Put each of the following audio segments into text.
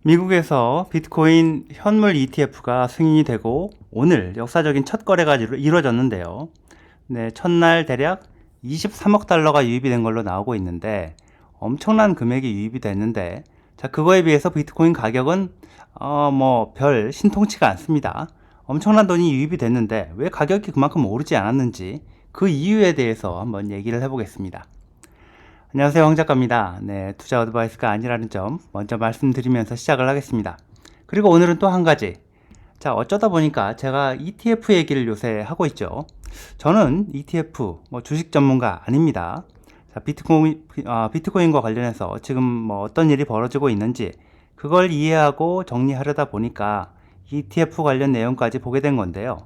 미국에서 비트코인 현물 ETF가 승인이 되고 오늘 역사적인 첫 거래가 이루어졌는데요. 네, 첫날 대략 23억 달러가 유입이 된 걸로 나오고 있는데 엄청난 금액이 유입이 됐는데 자, 그거에 비해서 비트코인 가격은 별 신통치가 않습니다. 엄청난 돈이 유입이 됐는데 왜 가격이 그만큼 오르지 않았는지 그 이유에 대해서 한번 얘기를 해보겠습니다. 안녕하세요, 황 작가입니다. 네, 투자 어드바이스가 아니라는 점 먼저 말씀드리면서 시작을 하겠습니다. 그리고 오늘은 또 한 가지. 자, 어쩌다 보니까 제가 ETF 얘기를 요새 하고 있죠. 저는 ETF, 주식 전문가 아닙니다. 자, 비트코인과 관련해서 지금 어떤 일이 벌어지고 있는지 그걸 이해하고 정리하려다 보니까 ETF 관련 내용까지 보게 된 건데요.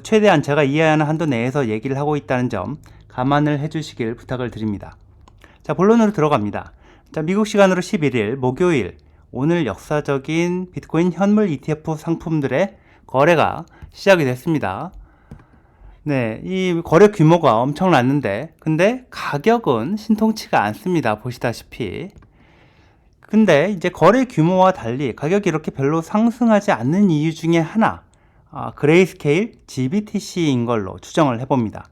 최대한 제가 이해하는 한도 내에서 얘기를 하고 있다는 점 감안을 해주시길 부탁을 드립니다. 자, 본론으로 들어갑니다. 자, 미국 시간으로 11일 목요일 오늘 역사적인 비트코인 현물 ETF 상품들의 거래가 시작이 됐습니다. 네, 이 거래 규모가 엄청났는데 근데 가격은 신통치가 않습니다. 보시다시피. 근데 이제 거래 규모와 달리 가격이 이렇게 별로 상승하지 않는 이유 중에 하나, 그레이스케일 GBTC인 걸로 추정을 해봅니다.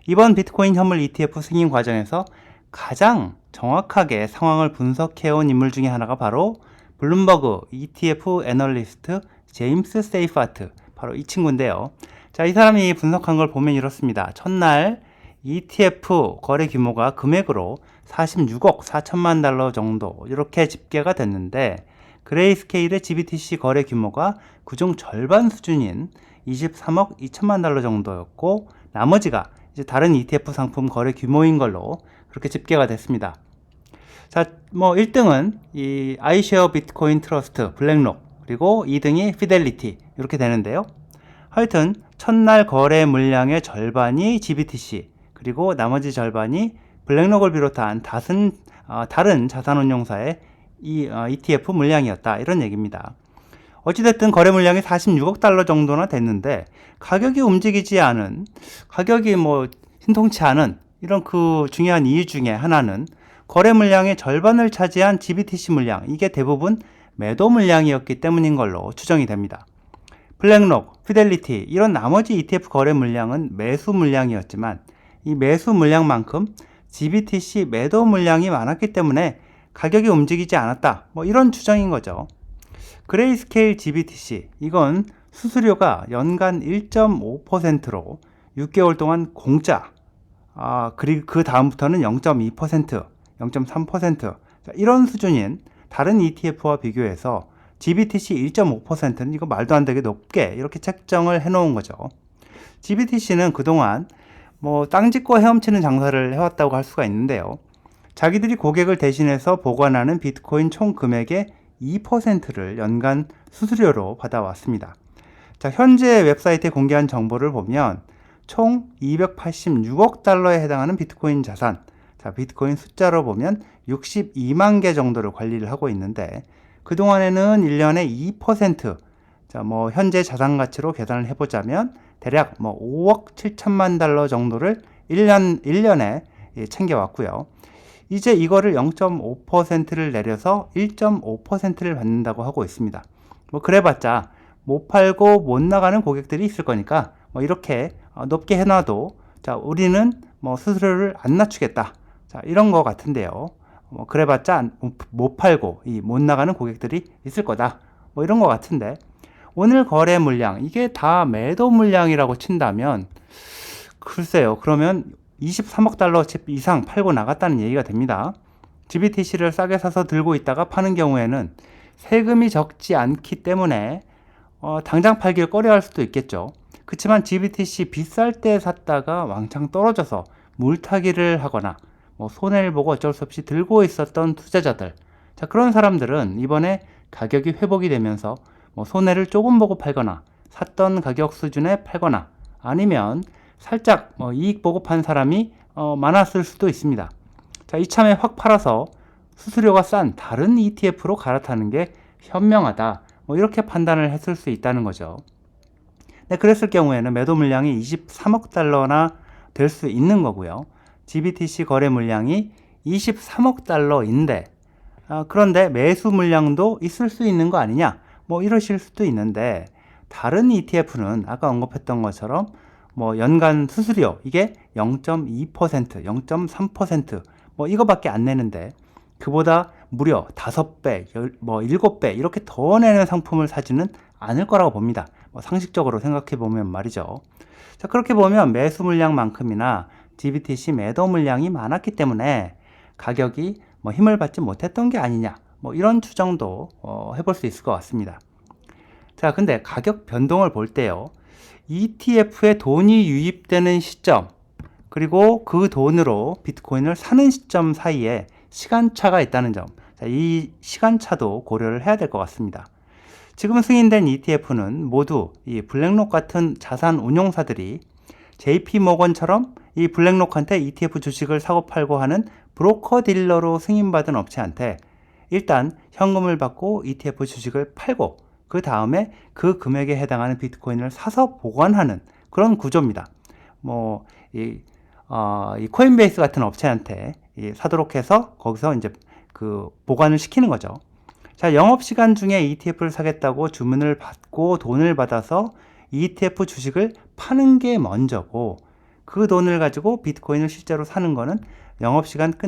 이번 비트코인 현물 ETF 승인 과정에서 가장 정확하게 상황을 분석해온 인물 중에 하나가 바로 블룸버그 ETF 애널리스트 제임스 세이파트, 바로 이 친구인데요. 자, 이 사람이 분석한 걸 보면 이렇습니다. 첫날 ETF 거래 규모가 금액으로 46억 4천만 달러 정도 이렇게 집계가 됐는데 그레이스케일의 GBTC 거래 규모가 그중 절반 수준인 23억 2천만 달러 정도였고 나머지가 이제 다른 ETF 상품 거래 규모인 걸로 그렇게 집계가 됐습니다. 자, 1등은 이 아이쉐어 비트코인 트러스트 블랙록, 그리고 2등이 피델리티 이렇게 되는데요. 하여튼 첫날 거래 물량의 절반이 GBTC, 그리고 나머지 절반이 블랙록을 비롯한 다른 자산운용사의 ETF 물량이었다, 이런 얘기입니다. 어찌됐든 거래 물량이 46억 달러 정도나 됐는데 가격이 움직이지 않은, 가격이 신통치 않은 이런 그 중요한 이유 중에 하나는 거래 물량의 절반을 차지한 GBTC 물량, 이게 대부분 매도 물량이었기 때문인 걸로 추정이 됩니다. 블랙록, 피델리티 이런 나머지 ETF 거래 물량은 매수 물량이었지만 이 매수 물량만큼 GBTC 매도 물량이 많았기 때문에 가격이 움직이지 않았다, 이런 추정인 거죠. 그레이스케일 GBTC, 이건 수수료가 연간 1.5%로 6개월 동안 공짜, 그리고 그 다음부터는 0.2%, 0.3%, 이런 수준인 다른 ETF와 비교해서 GBTC 1.5%는 이거 말도 안 되게 높게 이렇게 책정을 해 놓은 거죠. GBTC는 그동안 땅 짓고 헤엄치는 장사를 해왔다고 할 수가 있는데요. 자기들이 고객을 대신해서 보관하는 비트코인 총 금액의 2%를 연간 수수료로 받아왔습니다. 자, 현재 웹사이트에 공개한 정보를 보면 총 286억 달러에 해당하는 비트코인 자산, 자, 비트코인 숫자로 보면 62만 개 정도를 관리를 하고 있는데 그동안에는 1년에 2%, 자, 현재 자산 가치로 계산을 해보자면 대략 5억 7천만 달러 정도를 1년에 챙겨왔고요. 이제 이거를 0.5%를 내려서 1.5%를 받는다고 하고 있습니다. 그래봤자 못 팔고 못 나가는 고객들이 있을 거니까 이렇게 높게 해놔도 자, 우리는 수수료를 안 낮추겠다, 자, 이런 거 같은데요. 그래봤자 못 팔고 못 나가는 고객들이 있을 거다, 이런 거 같은데 오늘 거래 물량 이게 다 매도 물량이라고 친다면 글쎄요, 그러면 23억 달러 이상 팔고 나갔다는 얘기가 됩니다. GBTC를 싸게 사서 들고 있다가 파는 경우에는 세금이 적지 않기 때문에 당장 팔기를 꺼려할 수도 있겠죠. 그렇지만 GBTC 비쌀 때 샀다가 왕창 떨어져서 물타기를 하거나 손해를 보고 어쩔 수 없이 들고 있었던 투자자들, 자, 그런 사람들은 이번에 가격이 회복이 되면서 손해를 조금 보고 팔거나 샀던 가격 수준에 팔거나 아니면 살짝 이익 보고 판 사람이 많았을 수도 있습니다. 자, 이참에 확 팔아서 수수료가 싼 다른 ETF로 갈아타는 게 현명하다, 이렇게 판단을 했을 수 있다는 거죠. 네, 그랬을 경우에는 매도 물량이 23억 달러나 될 수 있는 거고요. GBTC 거래 물량이 23억 달러인데 그런데 매수 물량도 있을 수 있는 거 아니냐? 뭐 이러실 수도 있는데 다른 ETF는 아까 언급했던 것처럼 뭐 연간 수수료 이게 0.2%, 0.3% 뭐 이거밖에 안 내는데 그보다 무려 5배, 뭐 7배 이렇게 더 내는 상품을 사지는 않을 거라고 봅니다. 뭐 상식적으로 생각해 보면 말이죠. 자, 그렇게 보면 매수 물량만큼이나 GBTC 매도 물량이 많았기 때문에 가격이 뭐 힘을 받지 못했던 게 아니냐, 뭐 이런 추정도 해볼 수 있을 것 같습니다. 자, 근데 가격 변동을 볼 때요, ETF에 돈이 유입되는 시점, 그리고 그 돈으로 비트코인을 사는 시점 사이에 시간차가 있다는 점, 자, 이 시간차도 고려를 해야 될 것 같습니다. 지금 승인된 ETF는 모두 이 블랙록 같은 자산 운용사들이 JP 모건처럼 이 블랙록한테 ETF 주식을 사고 팔고 하는 브로커 딜러로 승인받은 업체한테 일단 현금을 받고 ETF 주식을 팔고 그 다음에 그 금액에 해당하는 비트코인을 사서 보관하는 그런 구조입니다. 이 코인베이스 같은 업체한테 사도록 해서 거기서 이제 그 보관을 시키는 거죠. 자, 영업시간 중에 ETF를 사겠다고 주문을 받고 돈을 받아서 ETF 주식을 파는 게 먼저고 그 돈을 가지고 비트코인을 실제로 사는 거는 영업시간이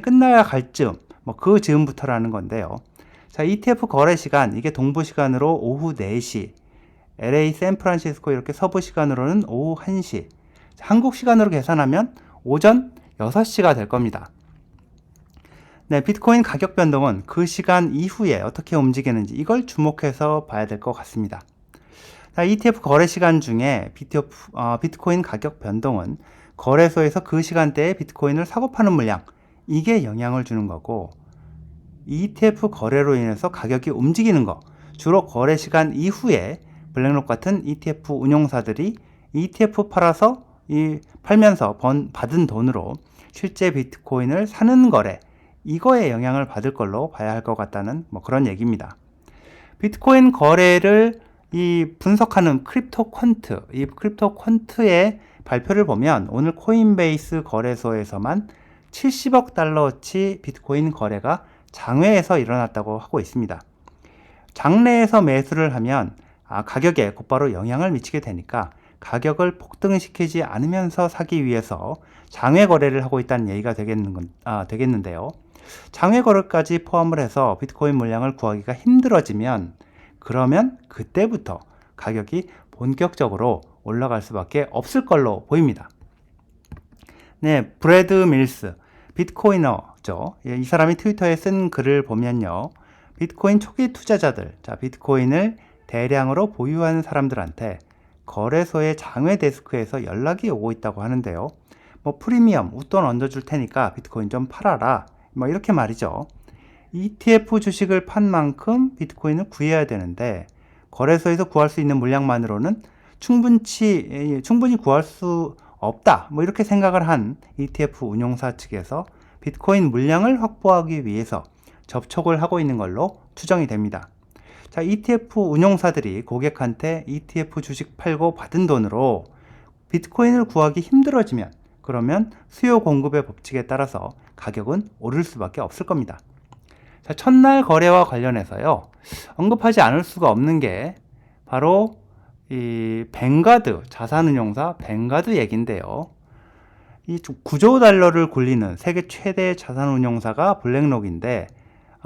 끝나야 갈 즈음, 뭐 그 즈음부터라는 건데요. 자, ETF 거래 시간, 이게 동부 시간으로 오후 4시, LA 샌프란시스코 이렇게 서부 시간으로는 오후 1시, 한국 시간으로 계산하면 오전 6시가 될 겁니다. 네, 비트코인 가격 변동은 그 시간 이후에 어떻게 움직이는지 이걸 주목해서 봐야 될 것 같습니다. 자, ETF 거래 시간 중에 비트코인 가격 변동은 거래소에서 그 시간대에 비트코인을 사고 파는 물량, 이게 영향을 주는 거고, ETF 거래로 인해서 가격이 움직이는 거, 주로 거래 시간 이후에 블랙록 같은 ETF 운용사들이 ETF 팔면서 받은 돈으로 실제 비트코인을 사는 거래, 이거에 영향을 받을 걸로 봐야 할 것 같다는 뭐 그런 얘기입니다. 비트코인 거래를 분석하는 크립토 퀀트, 이 크립토 퀀트의 발표를 보면 오늘 코인베이스 거래소에서만 70억 달러어치 비트코인 거래가 장외에서 일어났다고 하고 있습니다. 장내에서 매수를 하면 가격에 곧바로 영향을 미치게 되니까 가격을 폭등시키지 않으면서 사기 위해서 장외 거래를 하고 있다는 얘기가 되겠는데요. 장외 거래까지 포함을 해서 비트코인 물량을 구하기가 힘들어지면 그러면 그때부터 가격이 본격적으로 올라갈 수밖에 없을 걸로 보입니다. 네, 브래드 밀스, 비트코이너죠. 이 사람이 트위터에 쓴 글을 보면요. 비트코인 초기 투자자들, 자, 비트코인을 대량으로 보유하는 사람들한테 거래소의 장외 데스크에서 연락이 오고 있다고 하는데요. 뭐 프리미엄, 웃돈 얹어줄 테니까 비트코인 좀 팔아라. 뭐 이렇게 말이죠. ETF 주식을 판 만큼 비트코인을 구해야 되는데 거래소에서 구할 수 있는 물량만으로는 충분히 구할 수 없다. 뭐 이렇게 생각을 한 ETF 운용사 측에서 비트코인 물량을 확보하기 위해서 접촉을 하고 있는 걸로 추정이 됩니다. 자, ETF 운용사들이 고객한테 ETF 주식 팔고 받은 돈으로 비트코인을 구하기 힘들어지면 그러면 수요 공급의 법칙에 따라서 가격은 오를 수밖에 없을 겁니다. 자, 첫날 거래와 관련해서요, 언급하지 않을 수가 없는 게 바로 이 뱅가드 자산운용사 뱅가드 얘긴데요. 이 9조 달러를 굴리는 세계 최대 자산운용사가 블랙록인데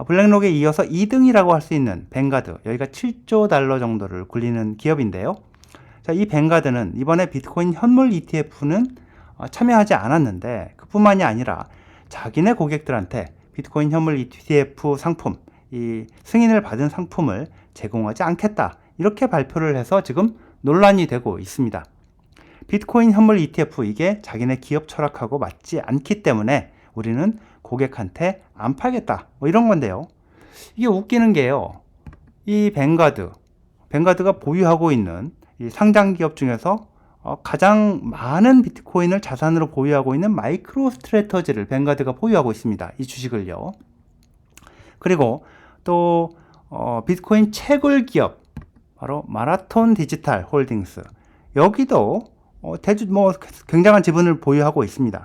블랙록에 이어서 2등이라고 할 수 있는 뱅가드, 여기가 7조 달러 정도를 굴리는 기업인데요. 자, 이 뱅가드는 이번에 비트코인 현물 ETF는 참여하지 않았는데 그뿐만이 아니라 자기네 고객들한테 비트코인 현물 ETF 상품, 이 승인을 받은 상품을 제공하지 않겠다, 이렇게 발표를 해서 지금 논란이 되고 있습니다. 비트코인 현물 ETF, 이게 자기네 기업 철학하고 맞지 않기 때문에 우리는 고객한테 안 팔겠다, 뭐 이런 건데요. 이게 웃기는 게요, 이 뱅가드가 보유하고 있는 이 상장 기업 중에서 가장 많은 비트코인을 자산으로 보유하고 있는 마이크로 스트래터지를 뱅가드가 보유하고 있습니다. 이 주식을요. 그리고 또 비트코인 채굴 기업, 바로 마라톤 디지털 홀딩스, 여기도 굉장한 지분을 보유하고 있습니다.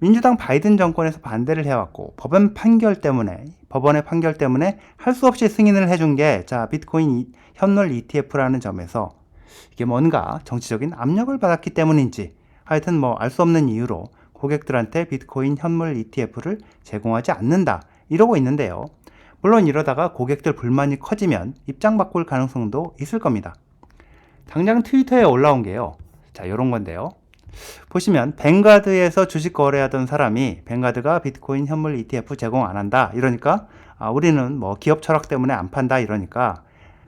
민주당 바이든 정권에서 반대를 해왔고 법원의 판결 때문에 할 수 없이 승인을 해준 게 비트코인 현물 ETF라는 점에서 이게 뭔가 정치적인 압력을 받았기 때문인지 하여튼 알 수 없는 이유로 고객들한테 비트코인 현물 ETF를 제공하지 않는다 이러고 있는데요. 물론 이러다가 고객들 불만이 커지면 입장 바꿀 가능성도 있을 겁니다. 당장 트위터에 올라온 게요. 이런 건데요. 보시면 뱅가드에서 주식 거래하던 사람이 뱅가드가 비트코인 현물 ETF 제공 안 한다 이러니까 우리는 기업 철학 때문에 안 판다 이러니까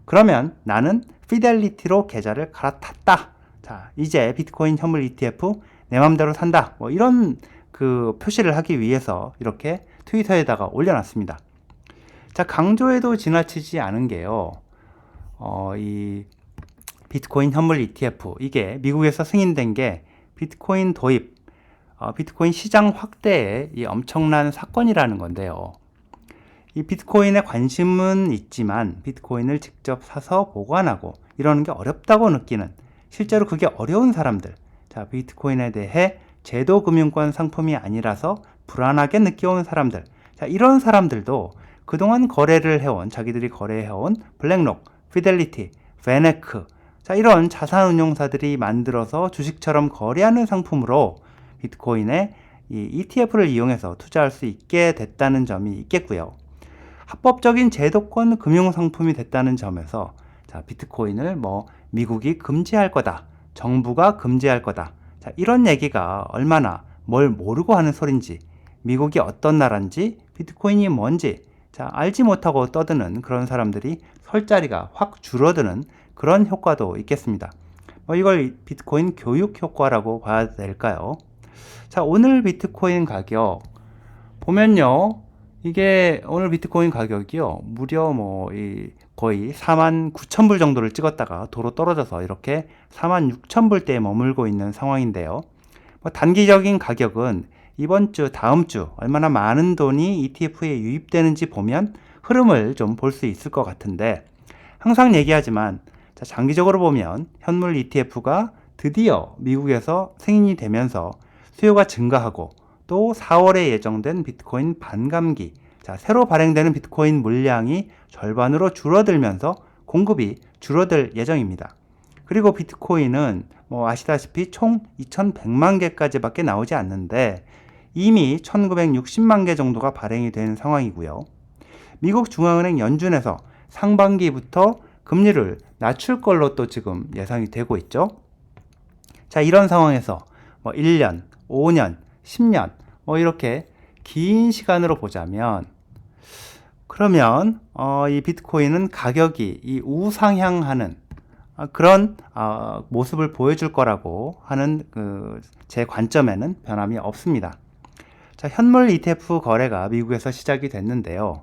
그러면 나는 피델리티로 계좌를 갈아탔다. 이제 비트코인 현물 ETF 내 맘대로 산다. 이런 그 표시를 하기 위해서 이렇게 트위터에다가 올려놨습니다. 강조해도 지나치지 않은 게요. 이 비트코인 현물 ETF 이게 미국에서 승인된 게 비트코인 도입, 비트코인 시장 확대의 이 엄청난 사건이라는 건데요. 이 비트코인에 관심은 있지만 비트코인을 직접 사서 보관하고 이러는 게 어렵다고 느끼는 실제로 그게 어려운 사람들, 비트코인에 대해 제도금융권 상품이 아니라서 불안하게 느껴온 사람들, 이런 사람들도 그동안 자기들이 거래해온 블랙록, 피델리티, 베네크, 이런 자산운용사들이 만들어서 주식처럼 거래하는 상품으로 비트코인에 이 ETF를 이용해서 투자할 수 있게 됐다는 점이 있겠고요. 합법적인 제도권 금융상품이 됐다는 점에서 비트코인을 미국이 금지할 거다, 정부가 금지할 거다, 이런 얘기가 얼마나 뭘 모르고 하는 소린지, 미국이 어떤 나라인지, 비트코인이 뭔지 알지 못하고 떠드는 그런 사람들이 설 자리가 확 줄어드는 그런 효과도 있겠습니다. 이걸 비트코인 교육 효과라고 봐야 될까요? 오늘 비트코인 가격 보면요. 이게 오늘 비트코인 가격이요. 무려 거의 49,000불 정도를 찍었다가 도로 떨어져서 이렇게 46,000불대에 머물고 있는 상황인데요. 단기적인 가격은 이번 주, 다음 주 얼마나 많은 돈이 ETF에 유입되는지 보면 흐름을 좀 볼 수 있을 것 같은데 항상 얘기하지만 장기적으로 보면 현물 ETF가 드디어 미국에서 승인이 되면서 수요가 증가하고 또 4월에 예정된 비트코인 반감기, 새로 발행되는 비트코인 물량이 절반으로 줄어들면서 공급이 줄어들 예정입니다. 그리고 비트코인은 아시다시피 총 2100만 개까지밖에 나오지 않는데 이미 1960만 개 정도가 발행이 된 상황이고요. 미국 중앙은행 연준에서 상반기부터 금리를 낮출 걸로 또 지금 예상이 되고 있죠. 이런 상황에서 1년, 5년, 10년 이렇게 긴 시간으로 보자면 그러면 이 비트코인은 가격이 이 우상향하는 그런 모습을 보여줄 거라고 하는 제 관점에는 변함이 없습니다. 현물 ETF 거래가 미국에서 시작이 됐는데요.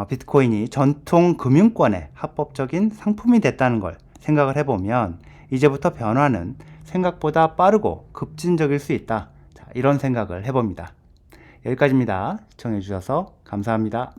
비트코인이 전통 금융권의 합법적인 상품이 됐다는 걸 생각을 해보면 이제부터 변화는 생각보다 빠르고 급진적일 수 있다. 이런 생각을 해봅니다. 여기까지입니다. 시청해 주셔서 감사합니다.